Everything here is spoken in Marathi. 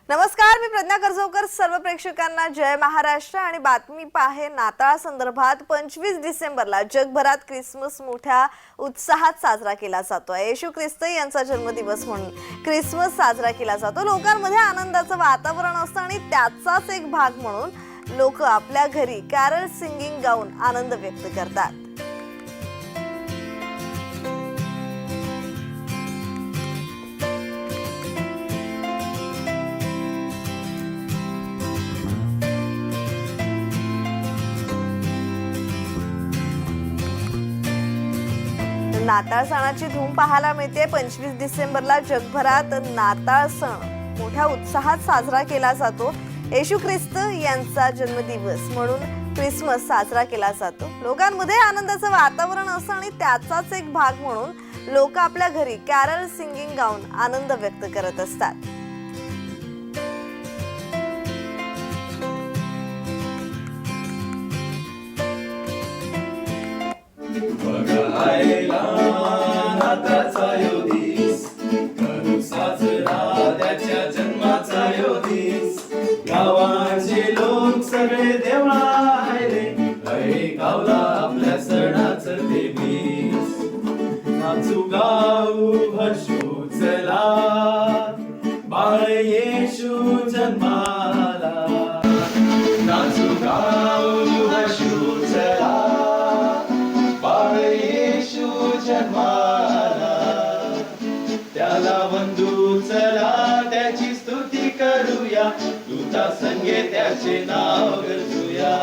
नमस्कार, मी प्रज्ञा करजोकर. सर्व प्रेक्षकांना जय महाराष्ट्र आणि बातमी आहे नाताळ संदर्भात. 25 डिसेंबरला जगभरात ख्रिसमस मोठ्या उत्साहात साजरा केला जातो. येशू ख्रिस्त यांचा जन्मदिवस म्हणून ख्रिसमस साजरा केला जातो. लोकांमध्ये आनंदाचं वातावरण असतं आणि त्याचाच एक भाग म्हणून लोक आपल्या घरी कॅरल सिंगिंग गाऊन आनंद व्यक्त करतात. नाताळ सणाची धूम पाहायला मिळते. 25 डिसेंबरला जगभरात नाताळ सण मोठ्या उत्साहात साजरा केला जातो. येशू ख्रिस्त यांचा जन्मदिवस म्हणून ख्रिसमस साजरा केला जातो. लोकांमध्ये आनंदाचं वातावरण असतं आणि त्याचाच एक भाग म्हणून लोक आपल्या घरी कॅरल सिंगिंग गाऊन आनंद व्यक्त करत असतात. नाताळचा यो दिस करू साजरा त्याच्या जन्माचा यो दिस. गावाचे लोक सगळे देवळाले गावला आपल्या सणाचं ते बीस. नाचू गाऊ हर्षू चला बाळ येशू जन्माला. नाचू गाऊ हर्षू चला जन्माला. त्याला वंदू चला त्याची स्तुती करूया. तुझा संगे त्याचे नाव गरजूया.